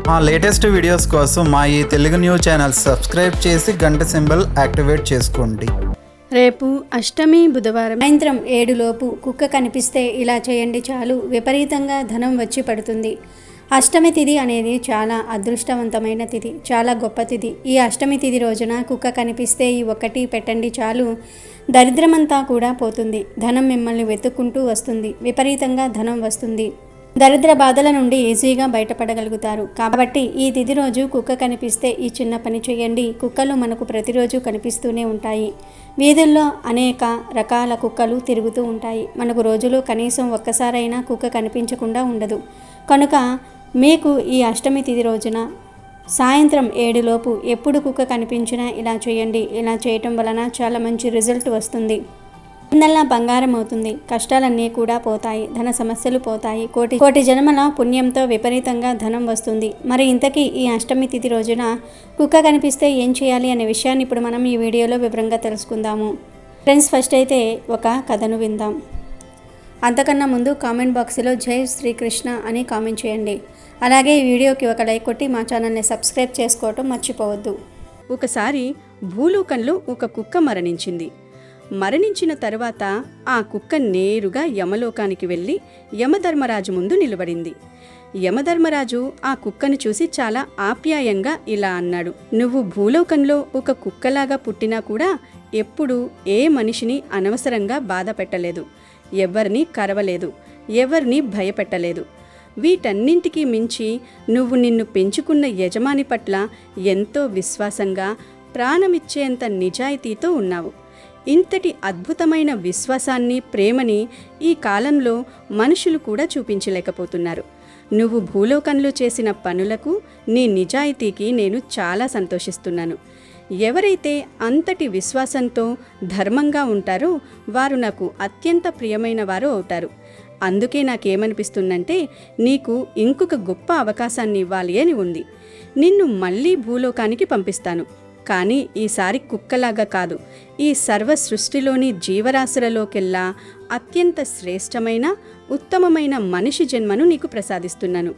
మా latest videos కోసం మా ఈ తెలుగు న్యూస్ ఛానల్ సబ్స్క్రైబ్ చేసి గంట సింబల్ యాక్టివేట్ చేసుకోండి. రేపు అష్టమి బుధవారం సాయంత్రం 7 లోపు కుక్క కనిపిస్తే ఇలా చేయండి, చాలు విపరీతంగా ధనం వచ్చి పడుతుంది. అష్టమి తిథి అనేది చాలా అదృష్టవంతమైన తిథి, చాలా గొప్ప తిథి. ఈ అష్టమి తిథి రోజున కుక్క కనిపిస్తే ఈ ఒక్కటి పెట్టండి, చాలు దరిద్రమంతా కూడా పోతుంది. ధనం మిమ్మల్ని వెతుక్కుంటూ వస్తుంది, విపరీతంగా ధనం వస్తుంది. దరిద్ర బాధల నుండి ఈజీగా బయటపడగలుగుతారు. కాబట్టి ఈ తిథి రోజు కుక్క కనిపిస్తే ఈ చిన్న పని చేయండి. కుక్కలు మనకు ప్రతిరోజు కనిపిస్తూనే ఉంటాయి. వీధుల్లో అనేక రకాల కుక్కలు తిరుగుతూ ఉంటాయి. మనకు రోజులో కనీసం ఒక్కసారైనా కుక్క కనిపించకుండా ఉండదు. కనుక మీకు ఈ అష్టమి తిథి రోజున సాయంత్రం 7 లోపు ఎప్పుడు కుక్క కనిపించినా ఇలా చేయండి. ఇలా చేయటం వలన చాలా మంచి రిజల్ట్ వస్తుంది. కిందల్లా బంగారం అవుతుంది. కష్టాలన్నీ కూడా పోతాయి. ధన సమస్యలు పోతాయి. కోటి జన్మల పుణ్యంతో విపరీతంగా ధనం వస్తుంది. మరి ఇంతకీ ఈ అష్టమి తిథి రోజున కుక్క కనిపిస్తే ఏం చేయాలి అనే విషయాన్ని ఇప్పుడు మనం ఈ వీడియోలో వివరంగా తెలుసుకుందాము. ఫ్రెండ్స్, ఫస్ట్ అయితే ఒక కథను విందాం. అంతకన్నా ముందు కామెంట్ బాక్స్లో జై శ్రీకృష్ణ అని కామెంట్ చేయండి. అలాగే ఈ వీడియోకి ఒక లైక్ కొట్టి మా ఛానల్ని సబ్స్క్రైబ్ చేసుకోవటం మర్చిపోవద్దు. ఒకసారి భూలోకంలో ఒక కుక్క మరణించింది. మరణించిన తరువాత ఆ కుక్క నేరుగా యమలోకానికి వెళ్ళి యమధర్మరాజు ముందు నిలబడింది. యమధర్మరాజు ఆ కుక్కను చూసి చాలా ఆప్యాయంగా ఇలా అన్నాడు, నువ్వు భూలోకంలో ఒక కుక్కలాగా పుట్టినా కూడా ఎప్పుడూ ఏ మనిషిని అనవసరంగా బాధ పెట్టలేదు, ఎవరిని కరవలేదు, ఎవరిని భయపెట్టలేదు. వీటన్నింటికీ మించి నువ్వు నిన్ను పెంచుకున్న యజమాని పట్ల ఎంతో విశ్వాసంగా ప్రాణమిచ్చేంత నిజాయితీతో ఉన్నావు. ఇంతటి అద్భుతమైన విశ్వాసాన్ని, ప్రేమని ఈ కాలంలో మనుషులు కూడా చూపించలేకపోతున్నారు. నువ్వు భూలోకంలో చేసిన పనులకు, నీ నిజాయితీకి నేను చాలా సంతోషిస్తున్నాను. ఎవరైతే అంతటి విశ్వాసంతో ధర్మంగా ఉంటారో వారు నాకు అత్యంత ప్రియమైన వారు అవుతారు. అందుకే నాకేమనిపిస్తుందంటే నీకు ఇంకొక గొప్ప అవకాశాన్ని ఇవ్వాలి అని ఉంది. నిన్ను మళ్ళీ భూలోకానికి పంపిస్తాను. కానీ ఈసారి కుక్కలాగా కాదు, ఈ సర్వ సృష్టిలోని జీవరాశులలోకెల్లా అత్యంత శ్రేష్టమైన, ఉత్తమమైన మనిషి జన్మను నీకు ప్రసాదిస్తున్నాను.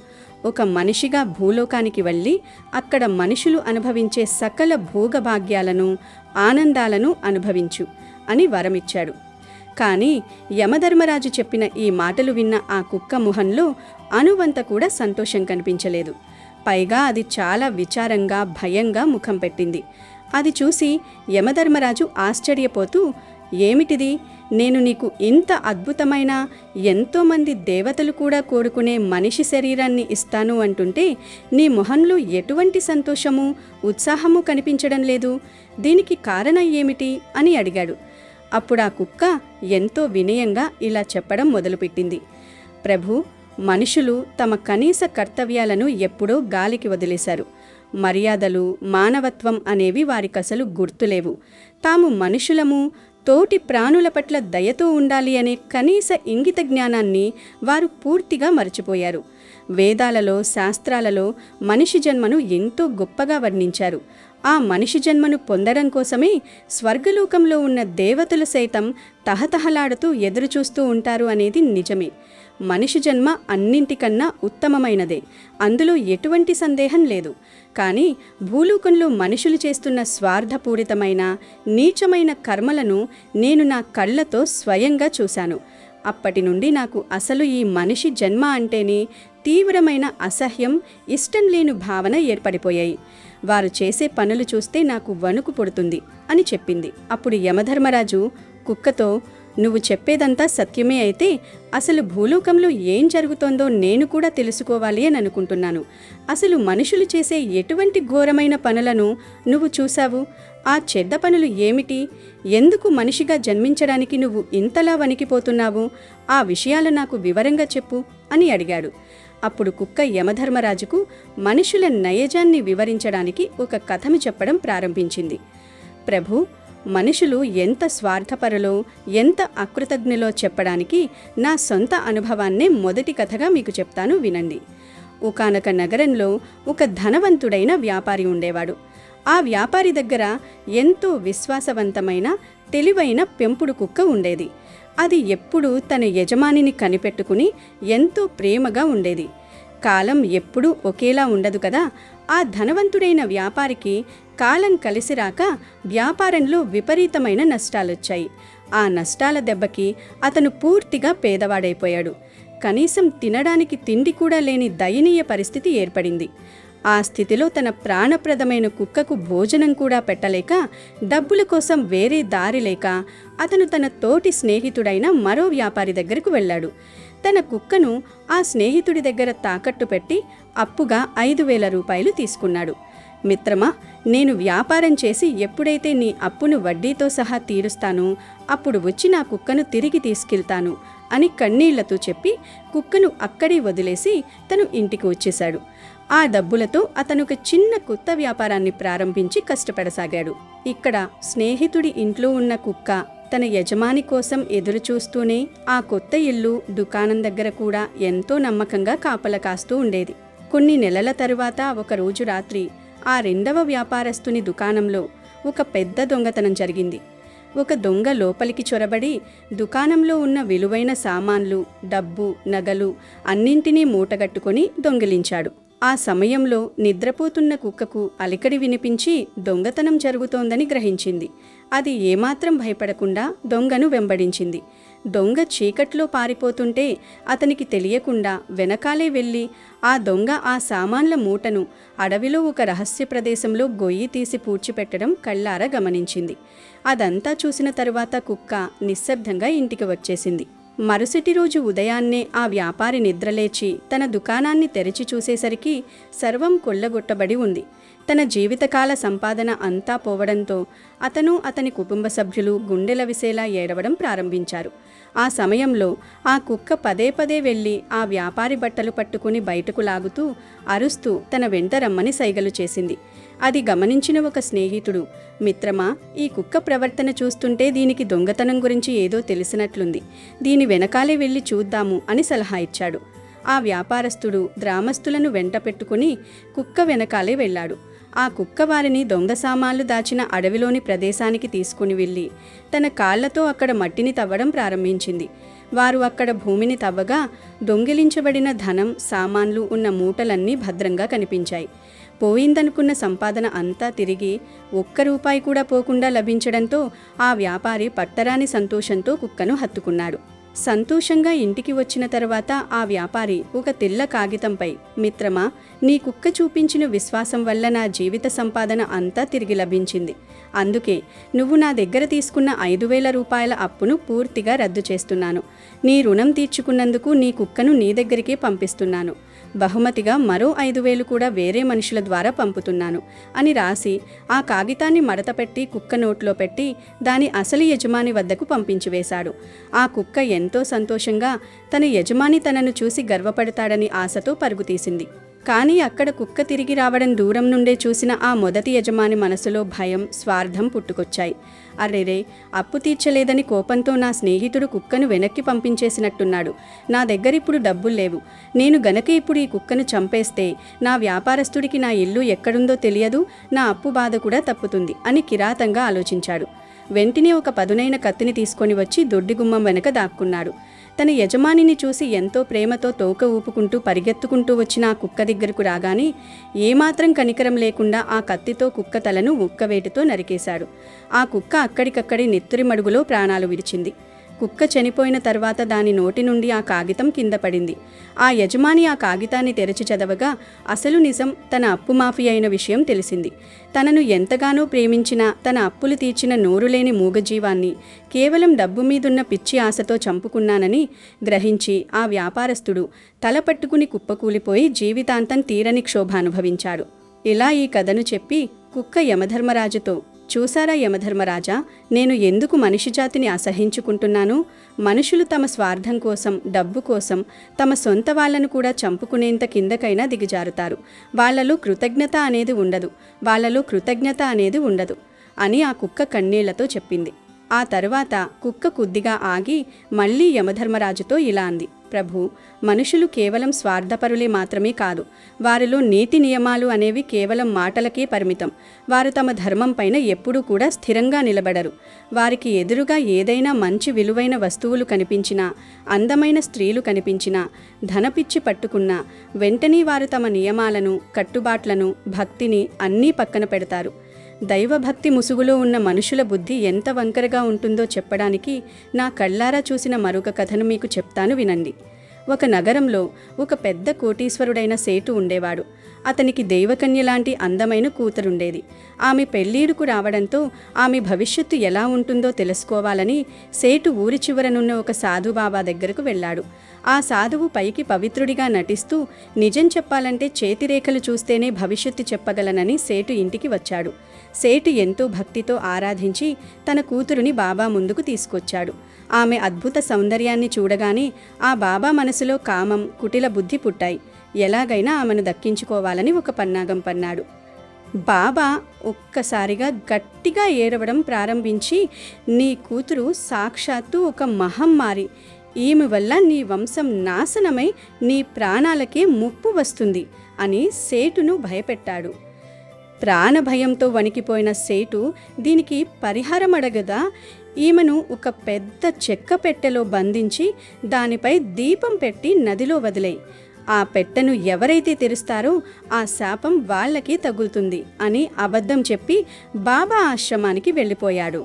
ఒక మనిషిగా భూలోకానికి వెళ్ళి అక్కడ మనుషులు అనుభవించే సకల భోగభాగ్యాలను, ఆనందాలను అనుభవించు అని వరమిచ్చాడు. కానీ యమధర్మరాజు చెప్పిన ఈ మాటలు విన్న ఆ కుక్క ముఖంలో అణువంత కూడా సంతోషం కనిపించలేదు. పైగా అది చాలా విచారంగా, భయంగా ముఖం పెట్టింది. అది చూసి యమధర్మరాజు ఆశ్చర్యపోతూ, ఏమిటిది? నేను నీకు ఇంత అద్భుతమైన, ఎంతోమంది దేవతలు కూడా కోరుకునే మనిషి శరీరాన్ని ఇస్తాను అంటుంటే నీ మొహంలో ఎటువంటి సంతోషము, ఉత్సాహము కనిపించడం లేదు. దీనికి కారణం ఏమిటి అని అడిగాడు. అప్పుడు ఆ కుక్క ఎంతో వినయంగా ఇలా చెప్పడం మొదలుపెట్టింది, ప్రభు, మనుషులు తమ కనీస కర్తవ్యాలను ఎప్పుడో గాలికి వదిలేశారు. మర్యాదలు, మానవత్వం అనేవి వారికసలు గుర్తులేవు. తాము మనుషులము, తోటి ప్రాణుల పట్ల దయతో ఉండాలి అనే కనీస ఇంగిత జ్ఞానాన్ని వారు పూర్తిగా మరచిపోయారు. వేదాలలో, శాస్త్రాలలో మనిషి జన్మను ఎంతో గొప్పగా వర్ణించారు. ఆ మనిషి జన్మను పొందడం కోసమే స్వర్గలోకంలో ఉన్న దేవతలు సైతం తహతహలాడుతూ ఎదురుచూస్తూ ఉంటారు అనేది నిజమే. మనిషి జన్మ అన్నింటికన్నా ఉత్తమమైనదే, అందులో ఎటువంటి సందేహం లేదు. కానీ భూలోకంలో మనుషులు చేస్తున్న స్వార్థపూరితమైన, నీచమైన కర్మలను నేను నా కళ్ళతో స్వయంగా చూశాను. అప్పటి నుండి నాకు అసలు ఈ మనిషి జన్మ అంటేనే తీవ్రమైన అసహ్యం, ఇష్టం లేని భావన ఏర్పడిపోయాయి. వారు చేసే పనులు చూస్తే నాకు వణుకు పుడుతుంది అని చెప్పింది. అప్పుడు యమధర్మరాజు కుక్కతో, నువ్వు చెప్పేదంతా సత్యమే అయితే అసలు భూలోకంలో ఏం జరుగుతోందో నేను కూడా తెలుసుకోవాలి అని అనుకుంటున్నాను. అసలు మనుషులు చేసే ఎటువంటి ఘోరమైన పనులను నువ్వు చూశావు? ఆ చెడ్డ పనులు ఏమిటి? ఎందుకు మనిషిగా జన్మించడానికి నువ్వు ఇంతలా వణికిపోతున్నావు? ఆ విషయాలు నాకు వివరంగా చెప్పు అని అడిగాడు. అప్పుడు కుక్క యమధర్మరాజుకు మనుషుల నైజాన్ని వివరించడానికి ఒక కథను చెప్పడం ప్రారంభించింది. ప్రభు, మనుషులు ఎంత స్వార్థపరులో, ఎంత అకృతజ్ఞులో చెప్పడానికి నా సొంత అనుభవాన్నే మొదటి కథగా మీకు చెప్తాను, వినండి. ఒకానొక నగరంలో ఒక ధనవంతుడైన వ్యాపారి ఉండేవాడు. ఆ వ్యాపారి దగ్గర ఎంతో విశ్వాసవంతమైన, తెలివైన పెంపుడు కుక్క ఉండేది. అది ఎప్పుడూ తన యజమానిని కనిపెట్టుకుని ఎంతో ప్రేమగా ఉండేది. కాలం ఎప్పుడూ ఒకేలా ఉండదు కదా. ఆ ధనవంతుడైన వ్యాపారికి కాలం కలిసి రాక వ్యాపారంలో విపరీతమైన నష్టాలొచ్చాయి. ఆ నష్టాల దెబ్బకి అతను పూర్తిగా పేదవాడైపోయాడు. కనీసం తినడానికి తిండి కూడా లేని దయనీయ పరిస్థితి ఏర్పడింది. ఆ స్థితిలో తన ప్రాణప్రదమైన కుక్కకు భోజనం కూడా పెట్టలేక, డబ్బుల కోసం వేరే దారి లేక అతను తన తోటి స్నేహితుడైన మరో వ్యాపారి దగ్గరకు వెళ్ళాడు. తన కుక్కను ఆ స్నేహితుడి దగ్గర తాకట్టు పెట్టి అప్పుగా 5,000 రూపాయలు తీసుకున్నాడు. మిత్రమా, నేను వ్యాపారం చేసి ఎప్పుడైతే నీ అప్పును వడ్డీతో సహా తీరుస్తానో అప్పుడు వచ్చి నా కుక్కను తిరిగి తీసుకెళ్తాను అని కన్నీళ్లతో చెప్పి కుక్కను అక్కడే వదిలేసి తను ఇంటికి వచ్చేశాడు. ఆ డబ్బులతో అతను ఒక చిన్న కొత్త వ్యాపారాన్ని ప్రారంభించి కష్టపడసాగాడు. ఇక్కడ స్నేహితుడి ఇంట్లో ఉన్న కుక్క తన యజమాని కోసం ఎదురుచూస్తూనే ఆ కొత్త ఇల్లు, దుకాణం దగ్గర కూడా ఎంతో నమ్మకంగా కాపలా కాస్తూ ఉండేది. కొన్ని నెలల తరువాత ఒకరోజు రాత్రి ఆ రెండవ వ్యాపారస్తుని దుకాణంలో ఒక పెద్ద దొంగతనం జరిగింది. ఒక దొంగ లోపలికి చొరబడి దుకాణంలో ఉన్న విలువైన సామాన్లు, డబ్బు, నగలు అన్నింటినీ మూటగట్టుకొని దొంగిలించాడు. ఆ సమయంలో నిద్రపోతున్న కుక్కకు అలికిడి వినిపించి దొంగతనం జరుగుతోందని గ్రహించింది. అది ఏమాత్రం భయపడకుండా దొంగను వెంబడించింది. దొంగ చీకట్లో పారిపోతుంటే అతనికి తెలియకుండా వెనకాలే వెళ్ళి ఆ దొంగ ఆ సామాన్ల మూటను అడవిలో ఒక రహస్య ప్రదేశంలో గొయ్యి తీసి పూడ్చిపెట్టడం కళ్ళారా గమనించింది. అదంతా చూసిన తరువాత కుక్క నిశ్శబ్దంగా ఇంటికి వచ్చేసింది. మరుసటి రోజు ఉదయాన్నే ఆ వ్యాపారి నిద్రలేచి తన దుకాణాన్ని తెరిచి చూసేసరికి సర్వం కొల్లగొట్టబడి ఉంది. తన జీవితకాల సంపాదన అంతా పోవడంతో అతను, అతని కుటుంబ సభ్యులు గుండెల విసేలా ఏడవడం ప్రారంభించారు. ఆ సమయంలో ఆ కుక్క పదే పదే వెళ్ళి ఆ వ్యాపారి బట్టలు పట్టుకుని బయటకు లాగుతూ, అరుస్తూ తన వెంట రమ్మని సైగలు చేసింది. అది గమనించిన ఒక స్నేహితుడు, మిత్రమా, ఈ కుక్క ప్రవర్తన చూస్తుంటే దీనికి దొంగతనం గురించి ఏదో తెలిసినట్లుంది, దీని వెనకాలే వెళ్ళి చూద్దాము అని సలహా ఇచ్చాడు. ఆ వ్యాపారస్తుడు గ్రామస్తులను వెంట పెట్టుకుని కుక్క వెనకాలే వెళ్ళాడు. ఆ కుక్క వారిని దొంగ సామాన్లు దాచిన అడవిలోని ప్రదేశానికి తీసుకుని వెళ్ళి తన కాళ్లతో అక్కడ మట్టిని తవ్వడం ప్రారంభించింది. వారు అక్కడ భూమిని తవ్వగా దొంగిలించబడిన ధనం, సామాన్లు ఉన్న మూటలన్నీ భద్రంగా కనిపించాయి. పోయిందనుకున్న సంపాదన అంతా తిరిగి ₹1 కూడా పోకుండా లభించడంతో ఆ వ్యాపారి పట్టరాని సంతోషంతో కుక్కను హత్తుకున్నాడు. సంతోషంగా ఇంటికి వచ్చిన తర్వాత ఆ వ్యాపారి ఒక తెల్ల కాగితంపై, మిత్రమా, నీ కుక్క చూపించిన విశ్వాసం వల్ల నా జీవిత సంపాదన అంతా తిరిగి లభించింది. అందుకే నువ్వు నా దగ్గర తీసుకున్న ₹5,000 అప్పును పూర్తిగా రద్దు చేస్తున్నాను. నీ రుణం తీర్చుకున్నందుకు నీ కుక్కను నీ దగ్గరికే పంపిస్తున్నాను. బహుమతిగా మరో 5,000 కూడా వేరే మనుషుల ద్వారా పంపుతున్నాను అని రాసి ఆ కాగితాన్ని మడతపెట్టి కుక్క నోట్లో పెట్టి దాని అసలు యజమాని వద్దకు పంపించివేశాడు. ఆ కుక్క ఎంతో సంతోషంగా తన యజమాని తనను చూసి గర్వపడతాడని ఆశతో పరుగుతీసింది. కానీ అక్కడ కుక్క తిరిగి రావడం దూరం నుండే చూసిన ఆ మొదటి యజమాని మనసులో భయం, స్వార్థం పుట్టుకొచ్చాయి. అరెరే, అప్పు తీర్చలేదని కోపంతో నా స్నేహితుడు కుక్కను వెనక్కి పంపించేసినట్టున్నాడు. నా దగ్గర ఇప్పుడు డబ్బులు లేవు. నేను గనక ఇప్పుడు ఈ కుక్కను చంపేస్తే నా వ్యాపారస్తుడికి నా ఇల్లు ఎక్కడుందో తెలియదు, నా అప్పు బాధ కూడా తప్పుతుంది అని కిరాతంగా ఆలోచించాడు. వెంటనే ఒక పదునైన కత్తిని తీసుకొని వచ్చి దొడ్డిగుమ్మం వెనక దాక్కున్నాడు. తన యజమానిని చూసి ఎంతో ప్రేమతో తోక ఊపుకుంటూ పరిగెత్తుకుంటూ వచ్చిన ఆ కుక్క దగ్గరకు రాగానే ఏమాత్రం కనికరం లేకుండా ఆ కత్తితో కుక్క తలను ఉక్కవేటితో నరికేశాడు. ఆ కుక్క అక్కడికక్కడి నెత్తురి మడుగులో ప్రాణాలు విడిచింది. కుక్క చనిపోయిన తర్వాత దాని నోటి నుండి ఆ కాగితం కింద పడింది. ఆ యజమాని ఆ కాగితాన్ని తెరచి చదవగా అసలు నిజం, తన అప్పు మాఫీ అయిన విషయం తెలిసింది. తనను ఎంతగానో ప్రేమించిన, తన అప్పులు తీర్చిన నోరులేని మూగజీవాన్ని కేవలం డబ్బు మీదున్న పిచ్చి ఆశతో చంపుకున్నానని గ్రహించి ఆ వ్యాపారస్తుడు తల పట్టుకుని కుప్పకూలిపోయి జీవితాంతం తీరని క్షోభ అనుభవించాడు. ఇలా ఈ కథను చెప్పి కుక్క యమధర్మరాజుతో, చూసారా యమధర్మరాజా, నేను ఎందుకు మనిషి జాతిని అసహించుకుంటున్నాను? మనుషులు తమ స్వార్థం కోసం, డబ్బు కోసం తమ సొంత వాళ్లను కూడా చంపుకునేంత కిందకైనా దిగజారుతారు. వాళ్లలో కృతజ్ఞత అనేది ఉండదు అని ఆ కుక్క కన్నీళ్లతో చెప్పింది. ఆ తరువాత కుక్క కొద్దిగా ఆగి మళ్ళీ యమధర్మరాజుతో ఇలా అంది. ప్రభు, మనుషులు కేవలం స్వార్థపరులే మాత్రమే కాదు, వారిలో నీతి నియమాలు అనేవి కేవలం మాటలకే పరిమితం. వారు తమ ధర్మం పైన ఎప్పుడూ కూడా స్థిరంగా నిలబడరు. వారికి ఎదురుగా ఏదైనా మంచి విలువైన వస్తువులు కనిపించినా, అందమైన స్త్రీలు కనిపించినా, ధనపిచ్చి పట్టుకున్నా వెంటనే వారు తమ నియమాలను, కట్టుబాట్లను, భక్తిని అన్నీ పక్కన పెడతారు. దైవభక్తి ముసుగులో ఉన్న మనుషుల బుద్ధి ఎంత వంకరగా ఉంటుందో చెప్పడానికి నా కళ్ళారా చూసిన మరొక కథను మీకు చెప్తాను, వినండి. ఒక నగరంలో ఒక పెద్ద కోటీశ్వరుడైన సేటు ఉండేవాడు. అతనికి దైవకన్య లాంటి అందమైన కూతురుండేది. ఆమె పెళ్ళీడుకు రావడంతో ఆమె భవిష్యత్తు ఎలా ఉంటుందో తెలుసుకోవాలని సేటు ఊరి చివరనున్న ఒక సాధుబాబా దగ్గరకు వెళ్ళాడు. ఆ సాధువు పైకి పవిత్రుడిగా నటిస్తూ నిజం చెప్పాలంటే చేతిరేఖలు చూస్తేనే భవిష్యత్తు చెప్పగలనని సేటు ఇంటికి వచ్చాడు. సేటు ఎంతో భక్తితో ఆరాధించి తన కూతురుని బాబా ముందుకు తీసుకొచ్చాడు. ఆమె అద్భుత సౌందర్యాన్ని చూడగానే ఆ బాబా మనసులో కామం, కుటిల బుద్ధి పుట్టాయి. ఎలాగైనా ఆమెను దక్కించుకోవాలని ఒక పన్నాగం పన్నాడు. బాబా ఒక్కసారిగా గట్టిగా ఏడవడం ప్రారంభించి, నీ కూతురు సాక్షాత్తు ఒక మహమ్మారి. ఈమె వల్ల నీ వంశం నాశనమై నీ ప్రాణాలకే ముప్పు వస్తుంది అని సేటును భయపెట్టాడు. ప్రాణభయంతో వణికిపోయిన సేటు దీనికి పరిహారం అడగదా ఈమెను ఒక పెద్ద చెక్క పెట్టెలో బంధించి దానిపై దీపం పెట్టి నదిలో వదిలేయి. ఆ పెట్టెను ఎవరైతే తెరుస్తారో ఆ శాపం వాళ్ళకి తగులుతుంది అని అబద్ధం చెప్పి బాబా ఆశ్రమానికి వెళ్ళిపోయాడు.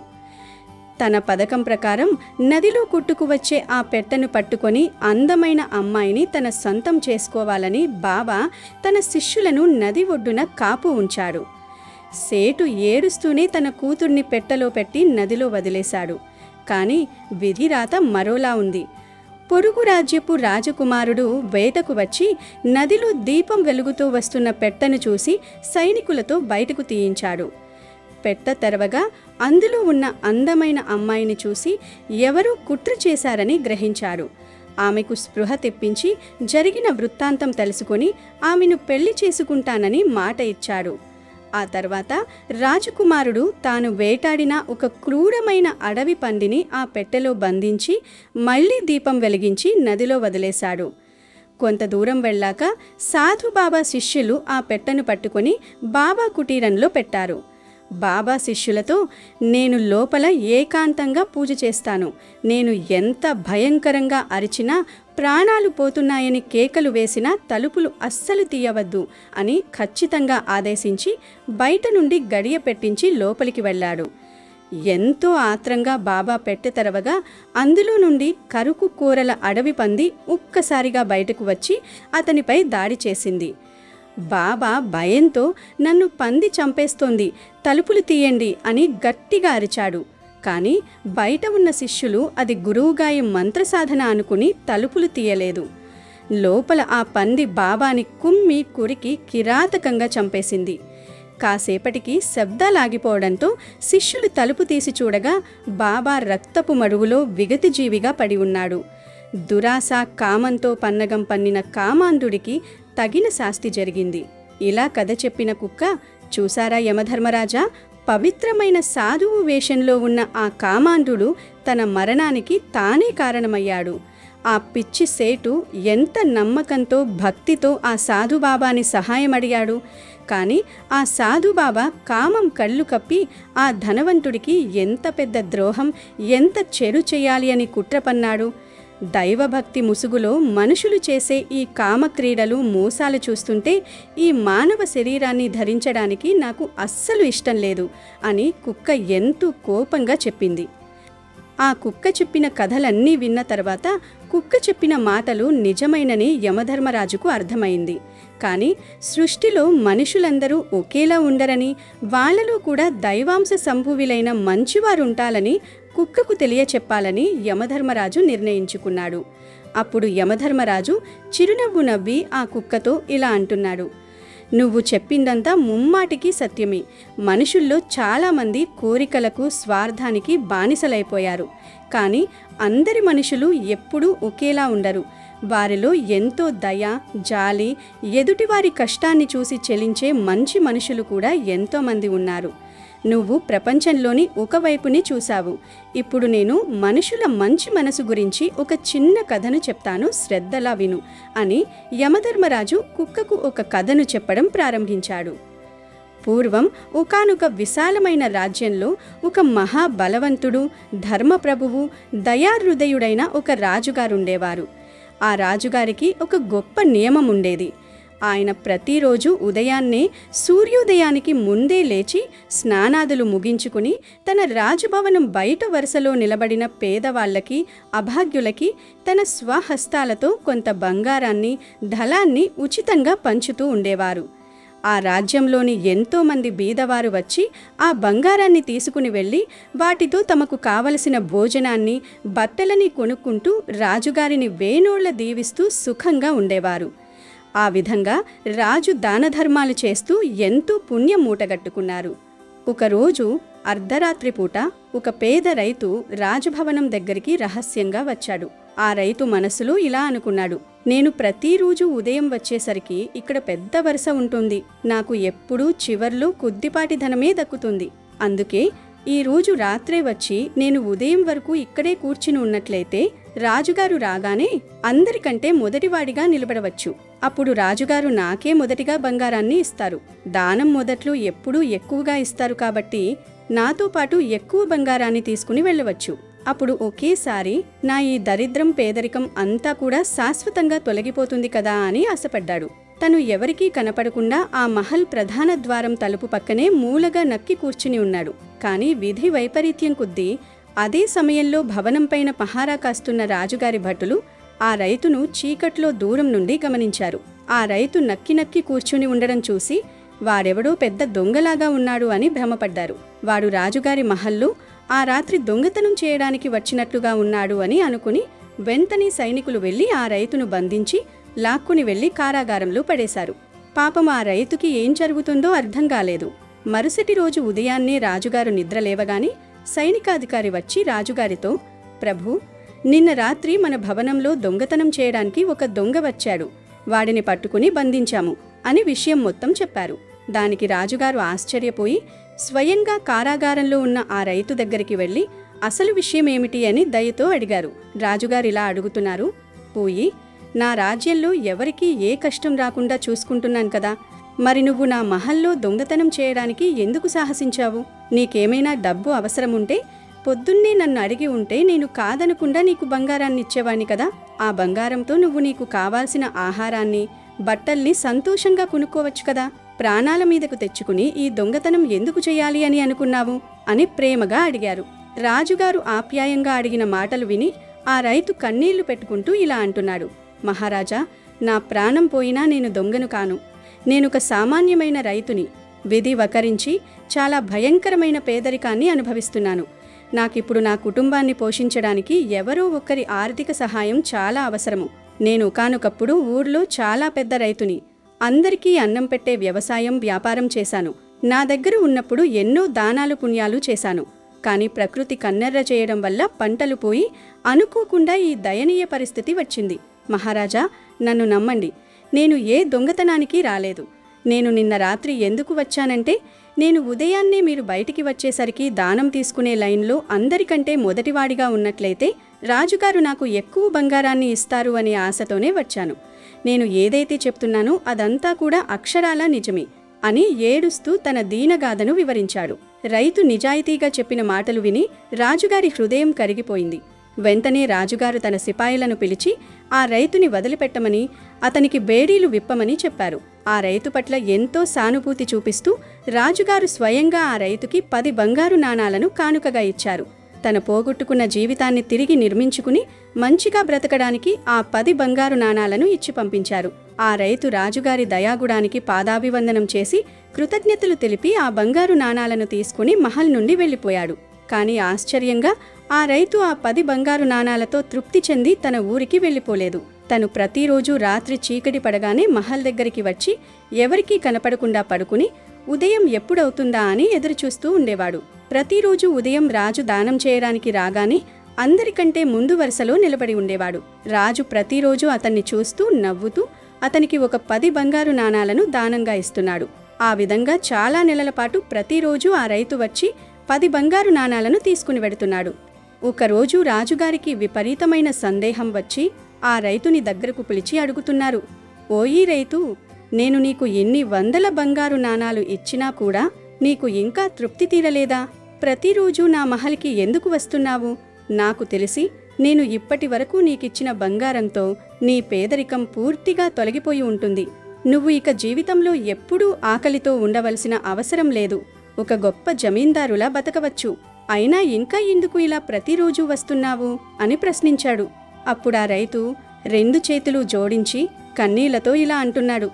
తన పథకం ప్రకారం నదిలో కొట్టుకు వచ్చే ఆ పెట్టెను పట్టుకొని అందమైన అమ్మాయిని తన సొంతం చేసుకోవాలని బాబా తన శిష్యులను నది ఒడ్డున కాపు ఉంచాడు. సేటు ఏడుస్తూనే తన కూతుర్ని పెట్టెలో పెట్టి నదిలో వదిలేశాడు. కానీ విధిరాత మరోలా ఉంది. పొరుగు రాజ్యపు రాజకుమారుడు వేటకు వచ్చి నదిలో దీపం వెలుగుతూ వస్తున్న పెట్టెను చూసి సైనికులతో బయటకు తీయించాడు. పెట్ట తెరవగా అందులో ఉన్న అందమైన అమ్మాయిని చూసి ఎవరూ కుట్ర చేశారని గ్రహించాడు. ఆమెకు స్పృహ తెప్పించి జరిగిన వృత్తాంతం తెలుసుకొని ఆమెను పెళ్లి చేసుకుంటానని మాట ఇచ్చాడు. ఆ తర్వాత రాజకుమారుడు తాను వేటాడిన ఒక క్రూరమైన అడవి పందిని ఆ పెట్టెలో బంధించి మళ్లీ దీపం వెలిగించి నదిలో వదిలేశాడు. కొంత దూరం వెళ్ళాక సాధుబాబా శిష్యులు ఆ పెట్టెను పట్టుకొని బాబా కుటీరంలో పెట్టారు. బాబా శిష్యులతో, నేను లోపల ఏకాంతంగా పూజ చేస్తాను. నేను ఎంత భయంకరంగా అరిచినా, ప్రాణాలు పోతున్నాయని కేకలు వేసినా తలుపులు అస్సలు తీయవద్దు అని ఖచ్చితంగా ఆదేశించి బయట నుండి గడియ పెట్టించి లోపలికి వెళ్ళాడు. ఎంతో ఆత్రంగా బాబా పెట్టె తెరవగా అందులో నుండి కరుకు కూరల అడవి పంది ఒక్కసారిగా బయటకు వచ్చి అతనిపై దాడి చేసింది. బాబా భయంతో, నన్ను పంది చంపేస్తోంది, తలుపులు తీయండి అని గట్టిగా అరిచాడు. కానీ బయట ఉన్న శిష్యులు అది గురువుగారి మంత్రసాధన అనుకుని తలుపులు తీయలేదు. లోపల ఆ పంది బాబాని కుమ్మి కురికి కిరాతకంగా చంపేసింది. కాసేపటికి శబ్దాలాగిపోవడంతో శిష్యులు తలుపు తీసి చూడగా బాబా రక్తపు మడుగులో విగతిజీవిగా పడి ఉన్నాడు. దురాశ, కామంతో పన్నగం పన్నిన కామాంధుడికి తగిన శాస్తి జరిగింది. ఇలా కథ చెప్పిన కుక్క, చూసారా యమధర్మరాజా, పవిత్రమైన సాధువు వేషంలో ఉన్న ఆ కామాంధుడు తన మరణానికి తానే కారణమయ్యాడు. ఆ పిచ్చి సేటు ఎంత నమ్మకంతో, భక్తితో ఆ సాధుబాబాని సహాయం అడిగాడు. కానీ ఆ సాధుబాబా కామం కళ్ళు కప్పి ఆ ధనవంతుడికి ఎంత పెద్ద ద్రోహం, ఎంత చెడు చేయాలి అని కుట్ర పన్నాడు. దైవభక్తి ముసుగులో మనుషులు చేసే ఈ కామక్రీడలు, మోసాలు చూస్తుంటే ఈ మానవ శరీరాన్ని ధరించడానికి నాకు అస్సలు ఇష్టం లేదు అని కుక్క ఎంతో కోపంగా చెప్పింది. ఆ కుక్క చెప్పిన కథలన్నీ విన్న తర్వాత కుక్క చెప్పిన మాటలు నిజమైనని యమధర్మరాజుకు అర్థమైంది. కానీ సృష్టిలో మనుషులందరూ ఒకేలా ఉండరని, వాళ్లలో కూడా దైవాంశ సంభువులైన మంచివారుంటాలని కుక్కకు తెలియచెప్పాలని యమధర్మరాజు నిర్ణయించుకున్నాడు. అప్పుడు యమధర్మరాజు చిరునవ్వు నవ్వి ఆ కుక్కతో ఇలా అంటున్నాడు, నువ్వు చెప్పిందంతా ముమ్మాటికి సత్యమే. మనుషుల్లో చాలామంది కోరికలకు, స్వార్థానికి బానిసలైపోయారు. కానీ అందరి మనుషులు ఎప్పుడూ ఒకేలా ఉండరు. వారిలో ఎంతో దయ, జాలి, ఎదుటివారి కష్టాన్ని చూసి చెలించే మంచి మనుషులు కూడా ఎంతోమంది ఉన్నారు. నువ్వు ప్రపంచంలోని ఒకవైపుని చూశావు. ఇప్పుడు నేను మనుషుల మంచి మనసు గురించి ఒక చిన్న కథను చెప్తాను, శ్రద్ధలా విను అని యమధర్మరాజు కుక్కకు ఒక కథను చెప్పడం ప్రారంభించాడు. పూర్వం ఒకానొక విశాలమైన రాజ్యంలో ఒక మహాబలవంతుడు, ధర్మప్రభువు, దయాహృదయుడైన ఒక రాజుగారుండేవారు. ఆ రాజుగారికి ఒక గొప్ప నియమం ఉండేది. ఆయన ప్రతిరోజు ఉదయాన్నే సూర్యోదయానికి ముందే లేచి స్నానాదులు ముగించుకుని తన రాజభవనం బయట వరుసలో నిలబడిన పేదవాళ్లకి, అభాగ్యులకి తన స్వహస్తాలతో కొంత బంగారాన్ని, ధనాన్ని ఉచితంగా పంచుతూ ఉండేవారు. ఆ రాజ్యంలోని ఎంతోమంది బీదవారు వచ్చి ఆ బంగారాన్ని తీసుకుని వెళ్ళి వాటితో తమకు కావలసిన భోజనాన్ని, బట్టలని కొనుక్కుంటూ రాజుగారిని వేనోళ్ల దీవిస్తూ సుఖంగా ఉండేవారు. ఆ విధంగా రాజు దానధర్మాలు చేస్తూ ఎంతో పుణ్యం మూటగట్టుకున్నారు. ఒకరోజు అర్ధరాత్రి పూట ఒక పేద రైతు రాజభవనం దగ్గరికి రహస్యంగా వచ్చాడు. ఆ రైతు మనసులో ఇలా అనుకున్నాడు, నేను ప్రతిరోజు ఉదయం వచ్చేసరికి ఇక్కడ పెద్ద వరుస ఉంటుంది. నాకు ఎప్పుడూ చివర్లో కొద్దిపాటి ధనమే దక్కుతుంది. అందుకే ఈ రోజు రాత్రే వచ్చి నేను ఉదయం వరకు ఇక్కడే కూర్చుని ఉన్నట్లయితే రాజుగారు రాగానే అందరికంటే మొదటివాడిగా నిలబడవచ్చు. అప్పుడు రాజుగారు నాకే మొదటిగా బంగారాన్ని ఇస్తారు. దానం మొదట్లో ఎప్పుడూ ఎక్కువగా ఇస్తారు కాబట్టి నాతో పాటు ఎక్కువ బంగారాన్ని తీసుకుని వెళ్ళవచ్చు. అప్పుడు ఒకేసారి నా ఈ దరిద్రం, పేదరికం అంతా కూడా శాశ్వతంగా తొలగిపోతుంది కదా అని ఆశపడ్డాడు. తను ఎవరికీ కనపడకుండా ఆ మహల్ ప్రధాన ద్వారం తలుపు పక్కనే మూలగా నక్కి కూర్చుని ఉన్నాడు. కానీ విధి వైపరీత్యం కొద్దీ అదే సమయంలో భవనంపైన పహారా కాస్తున్న రాజుగారి భటులు ఆ రైతును చీకట్లో దూరం నుండి గమనించారు. ఆ రైతు నక్కి నక్కి కూర్చుని ఉండడం చూసి వాడెవడో పెద్ద దొంగలాగా ఉన్నాడు అని భ్రమపడ్డారు. వాడు రాజుగారి మహల్లో ఆ రాత్రి దొంగతనం చేయడానికి వచ్చినట్లుగా ఉన్నాడు అని అనుకుని వెంటనే సైనికులు వెళ్లి ఆ రైతును బంధించి లాక్కుని వెళ్లి కారాగారంలో పడేశారు. పాపం ఆ రైతుకి ఏం జరుగుతుందో అర్థం కాలేదు. మరుసటి రోజు ఉదయాన్నే రాజుగారు నిద్రలేవగానే సైనికాధికారి వచ్చి రాజుగారితో, ప్రభు, నిన్న రాత్రి మన భవనంలో దొంగతనం చేయడానికి ఒక దొంగ వచ్చాడు. వాడిని పట్టుకుని బంధించాము అని విషయం మొత్తం చెప్పారు. దానికి రాజుగారు ఆశ్చర్యపోయి స్వయంగా కారాగారంలో ఉన్న ఆ రైతు దగ్గరికి వెళ్లి అసలు విషయమేమిటి అని దయతో అడిగారు. రాజుగారిలా అడుగుతున్నారు, పోయి నా రాజ్యంలో ఎవరికీ ఏ కష్టం రాకుండా చూసుకుంటున్నాను కదా, మరి నువ్వు నా మహల్లో దొంగతనం చేయడానికి ఎందుకు సాహసించావు? నీకేమైనా డబ్బు అవసరముంటే పొద్దున్నే నన్ను అడిగి ఉంటే నేను కాదనకుండా నీకు బంగారాన్ని ఇచ్చేవాణ్ణి కదా. ఆ బంగారంతో నువ్వు నీకు కావాల్సిన ఆహారాన్ని, బట్టల్ని సంతోషంగా కొనుక్కోవచ్చు కదా. ప్రాణాల మీదకు తెచ్చుకుని ఈ దొంగతనం ఎందుకు చేయాలి అని అనుకున్నావు అని ప్రేమగా అడిగారు. రాజుగారు ఆప్యాయంగా అడిగిన మాటలు విని ఆ రైతు కన్నీళ్లు పెట్టుకుంటూ ఇలా అంటున్నాడు, మహారాజా, నా ప్రాణం పోయినా నేను దొంగను కాను. నేనొక సామాన్యమైన రైతుని. విధి వకరించి చాలా భయంకరమైన పేదరికాన్ని అనుభవిస్తున్నాను. నాకిప్పుడు నా కుటుంబాన్ని పోషించడానికి ఎవరో ఒకరి ఆర్థిక సహాయం చాలా అవసరము. నేను ఒకానొకప్పుడు ఊర్లో చాలా పెద్ద రైతుని. అందరికీ అన్నం పెట్టే వ్యవసాయం, వ్యాపారం చేశాను. నా దగ్గర ఉన్నప్పుడు ఎన్నో దానాలు, పుణ్యాలు చేశాను. కానీ ప్రకృతి కన్నెర్ర చేయడం వల్ల పంటలు పోయి అనుకోకుండా ఈ దయనీయ పరిస్థితి వచ్చింది. మహారాజా, నన్ను నమ్మండి, నేను ఏ దొంగతనానికి రాలేదు. నేను నిన్న రాత్రి ఎందుకు వచ్చానంటే, నేను ఉదయాన్నే మీరు బయటికి వచ్చేసరికి దానం తీసుకునే లైన్లో అందరికంటే మొదటివాడిగా ఉన్నట్లయితే రాజుగారు నాకు ఎక్కువ బంగారాన్ని ఇస్తారు అనే ఆశతోనే వచ్చాను. నేను ఏదైతే చెప్తున్నానో అదంతా కూడా అక్షరాలా నిజమే అని ఏడుస్తూ తన దీనగాథను వివరించాడు. రైతు నిజాయితీగా చెప్పిన మాటలు విని రాజుగారి హృదయం కరిగిపోయింది. వెంటనే రాజుగారు తన సిపాయిలను పిలిచి ఆ రైతుని వదిలిపెట్టమని, అతనికి బేడీలు విప్పమని చెప్పారు. ఆ రైతు పట్ల ఎంతో సానుభూతి చూపిస్తూ రాజుగారు స్వయంగా ఆ రైతుకి 10 బంగారు నాణాలను కానుకగా ఇచ్చారు. తన పోగొట్టుకున్న జీవితాన్ని తిరిగి నిర్మించుకుని మంచిగా బ్రతకడానికి ఆ 10 బంగారు నాణాలను ఇచ్చి పంపించారు. ఆ రైతు రాజుగారి దయాగుడానికి పాదాభివందనం చేసి కృతజ్ఞతలు తెలిపి ఆ బంగారు నాణాలను తీసుకుని మహల్ నుండి వెళ్ళిపోయాడు. కానీ ఆశ్చర్యంగా ఆ రైతు ఆ 10 బంగారు నాణాలతో తృప్తి చెంది తన ఊరికి వెళ్ళిపోలేదు. తను ప్రతిరోజు రాత్రి చీకటి పడగానే మహల్ దగ్గరికి వచ్చి ఎవరికీ కనపడకుండా పడుకుని ఉదయం ఎప్పుడవుతుందా అని ఎదురుచూస్తూ ఉండేవాడు. ప్రతిరోజు ఉదయం రాజు దానం చేయడానికి రాగానే అందరికంటే ముందు వరుసలో నిలబడి ఉండేవాడు. రాజు ప్రతిరోజు అతన్ని చూస్తూ నవ్వుతూ అతనికి ఒక 10 బంగారు నాణాలను దానంగా ఇస్తున్నాడు. ఆ విధంగా చాలా నెలల పాటు ప్రతిరోజు ఆ రైతు వచ్చి 10 బంగారు నాణాలను తీసుకుని వెడుతున్నాడు. ఒకరోజు రాజుగారికి విపరీతమైన సందేహం వచ్చి ఆ రైతుని దగ్గరకు పిలిచి అడుగుతున్నారు, ఓయి రైతు, నేను నీకు ఎన్ని వందల బంగారు నాణాలు ఇచ్చినా కూడా నీకు ఇంకా తృప్తి తీరలేదా? ప్రతిరోజు నా మహల్కి ఎందుకు వస్తున్నావు? నాకు తెలిసి నేను ఇప్పటి వరకు నీకిచ్చిన బంగారంతో నీ పేదరికం పూర్తిగా తొలగిపోయి ఉంటుంది. నువ్వు ఇక జీవితంలో ఎప్పుడూ ఆకలితో ఉండవలసిన అవసరం లేదు. ఒక గొప్ప జమీందారులా బతకవచ్చు. అయినా ఇంకా ఎందుకు ఇలా ప్రతిరోజూ వస్తున్నావు అని ప్రశ్నించాడు. అప్పుడా రైతు 2 చేతులు జోడించి కన్నీళ్లతో ఇలా అంటున్నాడు,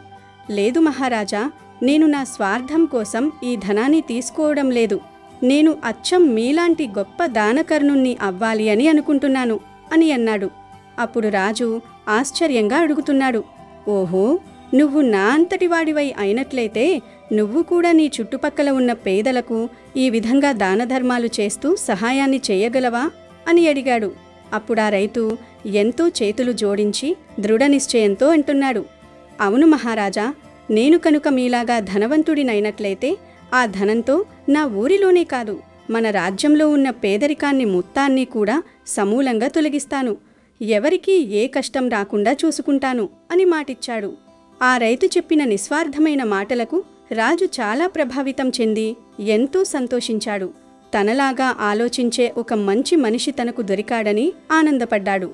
లేదు మహారాజా, నేను నా స్వార్థం కోసం ఈ ధనాన్ని తీసుకోవడం లేదు. నేను అచ్చం మీలాంటి గొప్ప దానకర్ణుణ్ణి అవ్వాలి అని అనుకుంటున్నాను అని అన్నాడు. అప్పుడు రాజు ఆశ్చర్యంగా అడుగుతున్నాడు, ఓహో, నువ్వు నా అంతటి వాడివై అయినట్లయితే నువ్వు కూడా నీ చుట్టుపక్కల ఉన్న పేదలకు ఈ విధంగా దానధర్మాలు చేస్తూ సహాయాన్ని చేయగలవా అని అడిగాడు. అప్పుడా రైతు ఎంతో చేతులు జోడించి దృఢ నిశ్చయంతో అంటున్నాడు, అవును మహారాజా, నేను కనుక మీలాగా ధనవంతుడినైనట్లయితే ఆ ధనంతో నా ఊరిలోనే కాదు, మన రాజ్యంలో ఉన్న పేదరికాన్ని మొత్తాన్ని కూడా సమూలంగా తొలగిస్తాను. ఎవరికీ ఏ కష్టం రాకుండా చూసుకుంటాను అని మాటిచ్చాడు. ఆ రైతు చెప్పిన నిస్వార్థమైన మాటలకు రాజు చాలా ప్రభావితం చెంది ఎంతో సంతోషించాడు. తనలాగా ఆలోచించే ఒక మంచి మనిషి తనకు దొరికాడని ఆనందపడ్డాడు.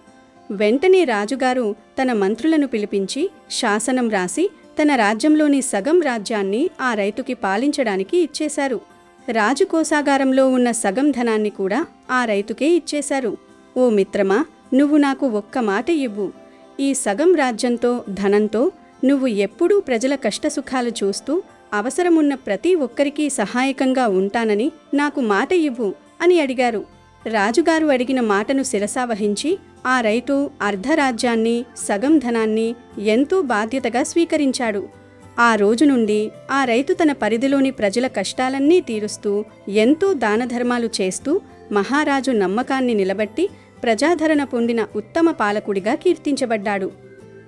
వెంటనే రాజుగారు తన మంత్రులను పిలిపించి శాసనం రాసి తన రాజ్యంలోని సగం రాజ్యాన్ని ఆ రైతుకి పాలించడానికి ఇచ్చేశారు. రాజు కోశాగారంలో ఉన్న సగం ధనాన్ని కూడా ఆ రైతుకే ఇచ్చేశారు. ఓ మిత్రమా, నువ్వు నాకు ఒక్క మాట ఇవ్వు. ఈ సగం రాజ్యంతో, ధనంతో నువ్వు ఎప్పుడూ ప్రజల కష్టసుఖాలు చూస్తూ అవసరమున్న ప్రతి ఒక్కరికీ సహాయకంగా ఉంటానని నాకు మాట ఇవ్వు అని అడిగారు. రాజుగారు అడిగిన మాటను శిరసావహించి ఆ రైతు అర్ధరాజ్యాన్ని, సగం ధనాన్ని ఎంతో బాధ్యతగా స్వీకరించాడు. ఆ రోజు నుండి ఆ రైతు తన పరిధిలోని ప్రజల కష్టాలన్నీ తీరుస్తూ ఎంతో దానధర్మాలు చేస్తూ మహారాజు నమ్మకాన్ని నిలబెట్టి ప్రజాదరణ పొందిన ఉత్తమ పాలకుడిగా కీర్తించబడ్డాడు.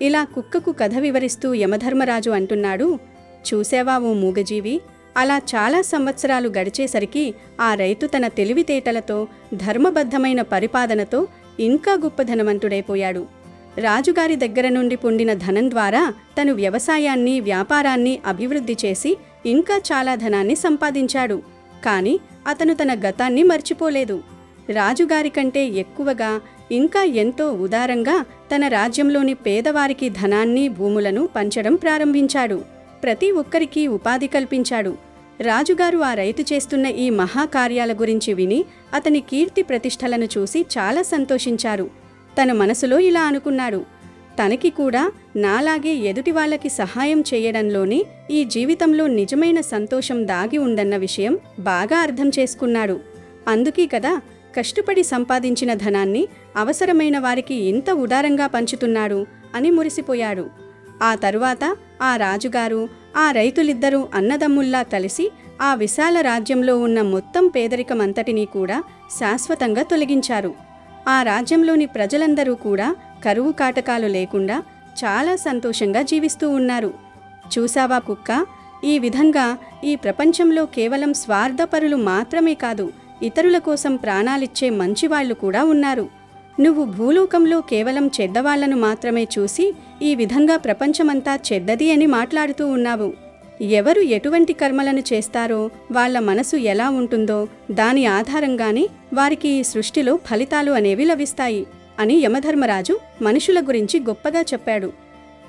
ఇలా కుక్కకు కథ వివరిస్తూ యమధర్మరాజు అంటున్నాడు, చూసావా ఓ మూగజీవి, అలా చాలా సంవత్సరాలు గడిచేసరికి ఆ రైతు తన తెలివితేటలతో, ధర్మబద్ధమైన పరిపాలనతో ఇంకా గొప్ప ధనవంతుడైపోయాడు. రాజుగారి దగ్గర నుండి పొందిన ధనం ద్వారా తను వ్యవసాయాన్ని, వ్యాపారాన్ని అభివృద్ధి చేసి ఇంకా చాలా ధనాన్ని సంపాదించాడు. కానీ అతను తన గతాన్ని మర్చిపోలేదు. రాజుగారి కంటే ఎక్కువగా ఇంకా ఎంతో ఉదారంగా తన రాజ్యంలోని పేదవారికి ధనాన్ని, భూములను పంచడం ప్రారంభించాడు. ప్రతి ఒక్కరికి ఉపాధి కల్పించాడు. రాజుగారు ఆ రైతు చేస్తున్న ఈ మహాకార్యాల గురించి విని అతని కీర్తి ప్రతిష్టలను చూసి చాలా సంతోషించారు. తన మనసులో ఇలా అనుకున్నాడు, తనకి కూడా నాలాగే ఎదుటి వాళ్ళకి సహాయం చేయడంలోనే ఈ జీవితంలో నిజమైన సంతోషం దాగి ఉందన్న విషయం బాగా అర్థం చేసుకున్నాడు. అందుకే కదా కష్టపడి సంపాదించిన ధనాన్ని అవసరమైన వారికి ఇంత ఉదారంగా పంచుతున్నాడు అని మురిసిపోయాడు. ఆ తరువాత ఆ రాజుగారు, ఆ రైతులిద్దరూ అన్నదమ్ముల్లా కలిసి ఆ విశాల రాజ్యంలో ఉన్న మొత్తం పేదరికమంతటినీ కూడా శాశ్వతంగా తొలగించారు. ఆ రాజ్యంలోని ప్రజలందరూ కూడా కరువు కాటకాలు లేకుండా చాలా సంతోషంగా జీవిస్తూ ఉన్నారు. చూసావా కుక్క, ఈ విధంగా ఈ ప్రపంచంలో కేవలం స్వార్థపరులు మాత్రమే కాదు, ఇతరుల కోసం ప్రాణాలిచ్చే మంచివాళ్లు కూడా ఉన్నారు. నువ్వు భూలోకంలో కేవలం చెడ్డవాళ్లను మాత్రమే చూసి ఈ విధంగా ప్రపంచమంతా చెడ్డది అని మాట్లాడుతూ ఉన్నావు. ఎవరు ఎటువంటి కర్మలను చేస్తారో, వాళ్ల మనసు ఎలా ఉంటుందో దాని ఆధారంగానే వారికి ఈ సృష్టిలో ఫలితాలు అనేవి లభిస్తాయి అని యమధర్మరాజు మనుషుల గురించి గొప్పగా చెప్పాడు.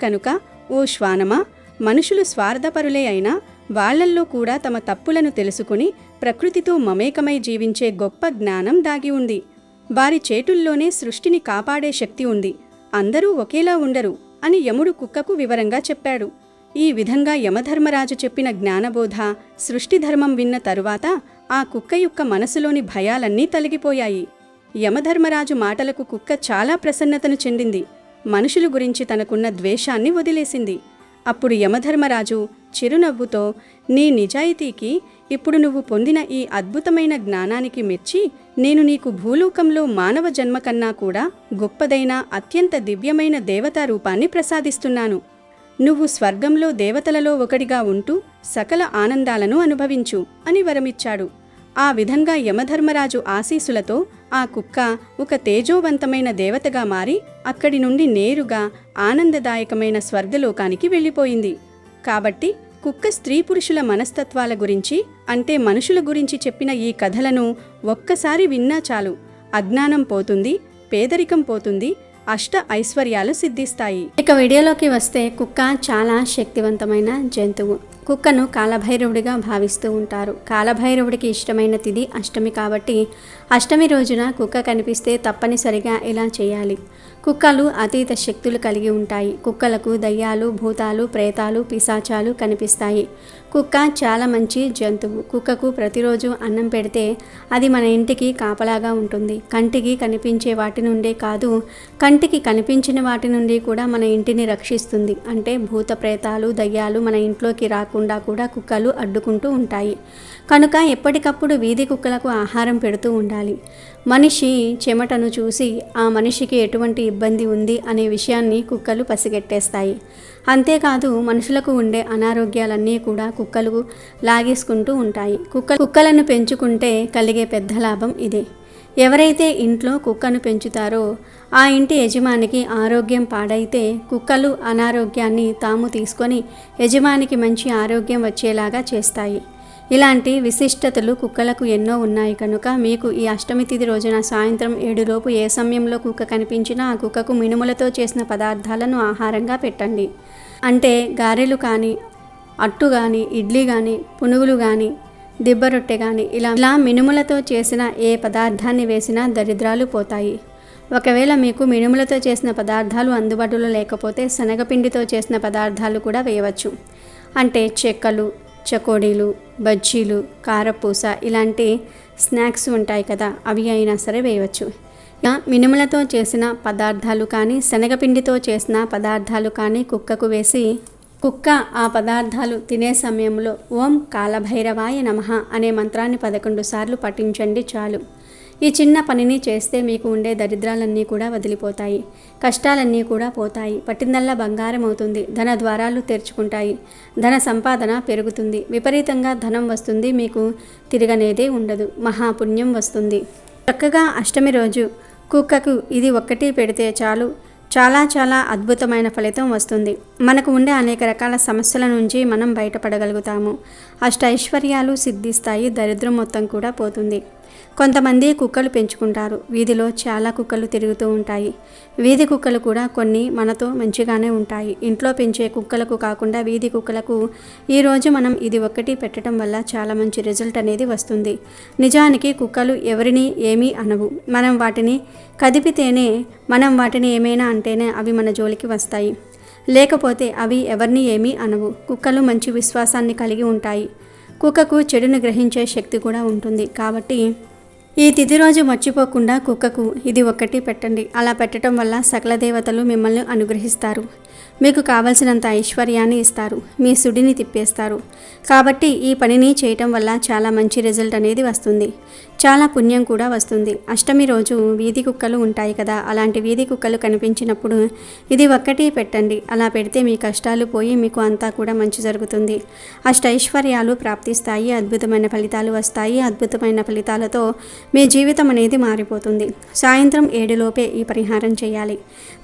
కనుక ఓ శ్వానమా, మనుషులు స్వార్థపరులే అయినా వాళ్లల్లో కూడా తమ తప్పులను తెలుసుకుని ప్రకృతితో మమేకమై జీవించే గొప్ప జ్ఞానం దాగి ఉంది. వారి చేతుల్లోనే సృష్టిని కాపాడే శక్తి ఉంది. అందరూ ఒకేలా ఉండరు అని యముడు కుక్కకు వివరంగా చెప్పాడు. ఈ విధంగా యమధర్మరాజు చెప్పిన జ్ఞానబోధ, సృష్టి ధర్మం విన్న తరువాత ఆ కుక్క యొక్క మనసులోని భయాలన్నీ తొలగిపోయాయి. యమధర్మరాజు మాటలకు కుక్క చాలా ప్రసన్నతను చెందింది. మనుషుల గురించి తనకున్న ద్వేషాన్ని వదిలేసింది. అప్పుడు యమధర్మరాజు చిరునవ్వుతో, నీ నిజాయితీకి, ఇప్పుడు నువ్వు పొందిన ఈ అద్భుతమైన జ్ఞానానికి మెచ్చి నేను నీకు భూలోకంలో మానవ జన్మ కన్నా కూడా గొప్పదైన అత్యంత దివ్యమైన దేవతా రూపాన్ని ప్రసాదిస్తున్నాను. నువ్వు స్వర్గంలో దేవతలలో ఒకడిగా ఉంటూ సకల ఆనందాలను అనుభవించు అని వరమిచ్చాడు. ఆ విధంగా యమధర్మరాజు ఆశీస్సులతో ఆ కుక్క ఒక తేజోవంతమైన దేవతగా మారి అక్కడి నుండి నేరుగా ఆనందదాయకమైన స్వర్గలోకానికి వెళ్ళిపోయింది. కాబట్టి కుక్క స్త్రీ పురుషుల మనస్తత్వాల గురించి, అంటే మనుషుల గురించి చెప్పిన ఈ కథలను ఒక్కసారి విన్నా చాలు, అజ్ఞానం పోతుంది, పేదరికం పోతుంది, అష్ట ఐశ్వర్యాలు సిద్ధిస్తాయి. ఇక వీడియోలోకి వస్తే, కుక్క చాలా శక్తివంతమైన జంతువు. కుక్కను కాలభైరవుడిగా భావిస్తూ ఉంటారు. కాలభైరవుడికి ఇష్టమైన తిథి అష్టమి కాబట్టి అష్టమి రోజున కుక్క కనిపిస్తే తప్పనిసరిగా ఇలా చేయాలి. కుక్కలు అతీత శక్తులు కలిగి ఉంటాయి. కుక్కలకు దయ్యాలు, భూతాలు, ప్రేతాలు, పిశాచాలు కనిపిస్తాయి. కుక్క చాలా మంచి జంతువు. కుక్కకు ప్రతిరోజు అన్నం పెడితే అది మన ఇంటికి కాపలాగా ఉంటుంది. కంటికి కనిపించే వాటి నుండే కాదు, కంటికి కనిపించిన వాటి నుండి కూడా మన ఇంటిని రక్షిస్తుంది. అంటే భూత ప్రేతాలు, దయ్యాలు మన ఇంట్లోకి రాకుండా కూడా కుక్కలు అడ్డుకుంటూ ఉంటాయి. కనుక ఎప్పటికప్పుడు వీధి కుక్కలకు ఆహారం పెడుతూ ఉండాలి. మనిషి చెమటను చూసి ఆ మనిషికి ఎటువంటి ఇబ్బంది ఉంది అనే విషయాన్ని కుక్కలు పసిగట్టేస్తాయి. అంతేకాదు మనుషులకు ఉండే అనారోగ్యాలన్నీ కూడా కుక్కలు లాగేసుకుంటూ ఉంటాయి. కుక్కలను పెంచుకుంటే కలిగే పెద్ద లాభం ఇదే. ఎవరైతే ఇంట్లో కుక్కను పెంచుతారో ఆ ఇంటి యజమానికి ఆరోగ్యం పాడైతే కుక్కలు అనారోగ్యాన్ని తాము తీసుకొని యజమానికి మంచి ఆరోగ్యం వచ్చేలాగా చేస్తాయి. ఇలాంటి విశిష్టతలు కుక్కలకు ఎన్నో ఉన్నాయి. కనుక మీకు ఈ అష్టమి తిథి రోజున సాయంత్రం 7 లోపు ఏ సమయంలో కుక్క కనిపించినా ఆ కుక్కకు మినుములతో చేసిన పదార్థాలను ఆహారంగా పెట్టండి. అంటే గారెలు కానీ, అట్టు కానీ, ఇడ్లీ కానీ, పునుగులు కానీ, దిబ్బ రొట్టె కానీ ఇలా మినుములతో చేసిన ఏ పదార్థాన్ని వేసినా దరిద్రాలు పోతాయి. ఒకవేళ మీకు మినుములతో చేసిన పదార్థాలు అందుబాటులో లేకపోతే శనగపిండితో చేసిన పదార్థాలు కూడా వేయవచ్చు. అంటే చెక్కలు, చకోడీలు, బజ్జీలు, కారపూస ఇలాంటి స్నాక్స్ ఉంటాయి కదా, అవి అయినా సరే వేయవచ్చు. మినుములతో చేసిన పదార్థాలు కానీ, శనగపిండితో చేసిన పదార్థాలు కానీ కుక్కకు వేసి కుక్క ఆ పదార్థాలు తినే సమయంలో ఓం కాలభైరవాయ నమః అనే మంత్రాన్ని 11 సార్లు పఠించండి చాలు. ఈ చిన్న పనిని చేస్తే మీకు ఉండే దరిద్రాలన్నీ కూడా వదిలిపోతాయి, కష్టాలన్నీ కూడా పోతాయి, పట్టిందల్లా బంగారం అవుతుంది, ధన ద్వారాలు తెరుచుకుంటాయి, ధన సంపాదన పెరుగుతుంది, విపరీతంగా ధనం వస్తుంది, మీకు తిరగనేదే ఉండదు, మహాపుణ్యం వస్తుంది. చక్కగా అష్టమి రోజు కుక్కకు ఇది ఒక్కటి పెడితే చాలు, చాలా చాలా అద్భుతమైన ఫలితం వస్తుంది. మనకు ఉండే అనేక రకాల సమస్యల నుంచి మనం బయటపడగలుగుతాము. అష్టైశ్వర్యాలు సిద్ధిస్తాయి, దరిద్రం మొత్తం కూడా పోతుంది. కొంతమంది కుక్కలు పెంచుకుంటారు. వీధిలో చాలా కుక్కలు తిరుగుతూ ఉంటాయి. వీధి కుక్కలు కూడా కొన్ని మనతో మంచిగానే ఉంటాయి. ఇంట్లో పెంచే కుక్కలకు కాకుండా వీధి కుక్కలకు ఈరోజు మనం ఇది ఒక్కటి పెట్టడం వల్ల చాలా మంచి రిజల్ట్ అనేది వస్తుంది. నిజానికి కుక్కలు ఎవరిని ఏమీ అనవు. మనం వాటిని కదిపితేనే, మనం వాటిని ఏమైనా అంటేనే అవి మన జోలికి వస్తాయి. లేకపోతే అవి ఎవరిని ఏమీ అనవు. కుక్కలు మంచి విశ్వాసాన్ని కలిగి ఉంటాయి. కుక్కకు చెడును గ్రహించే శక్తి కూడా ఉంటుంది. కాబట్టి ఈ తిథి రోజు మర్చిపోకుండా కుక్కకు ఇది ఒక్కటి పెట్టండి. అలా పెట్టడం వల్ల సకల దేవతలు మిమ్మల్ని అనుగ్రహిస్తారు, మీకు కావలసినంత ఐశ్వర్యాన్ని ఇస్తారు, మీ సుడిని తిప్పేస్తారు. కాబట్టి ఈ పనిని చేయటం వల్ల చాలా మంచి రిజల్ట్ అనేది వస్తుంది, చాలా పుణ్యం కూడా వస్తుంది. అష్టమి రోజు వీధి కుక్కలు ఉంటాయి కదా, అలాంటి వీధి కుక్కలు కనిపించినప్పుడు ఇది ఒక్కటి పెట్టండి. అలా పెడితే మీ కష్టాలు పోయి మీకు అంతా కూడా మంచి జరుగుతుంది. అష్టైశ్వర్యాలు ప్రాప్తిస్తాయి, అద్భుతమైన ఫలితాలు వస్తాయి. అద్భుతమైన ఫలితాలతో మీ జీవితం అనేది మారిపోతుంది. సాయంత్రం 7 లోపే ఈ పరిహారం చేయాలి,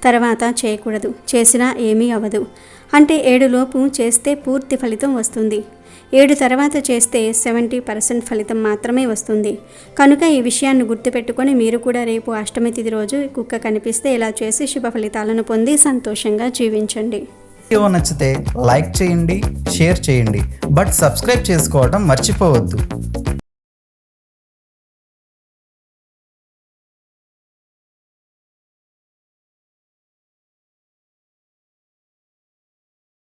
తర్వాత చేయకూడదు. చేసినా ఏమీ అవ్వదు. అంటే 7 లోపు చేస్తే పూర్తి ఫలితం వస్తుంది, 7 తర్వాత చేస్తే 70% ఫలితం మాత్రమే వస్తుంది. కనుక ఈ విషయాన్ని గుర్తుపెట్టుకొని మీరు కూడా రేపు అష్టమి తిథి రోజు కుక్క కనిపిస్తే ఇలా చేసి శుభ ఫలితాలను పొంది సంతోషంగా జీవించండి. వీడియో నచ్చితే లైక్ చేయండి, షేర్ చేయండి, బట్ సబ్స్క్రైబ్ చేసుకోవడం మర్చిపోవద్దు.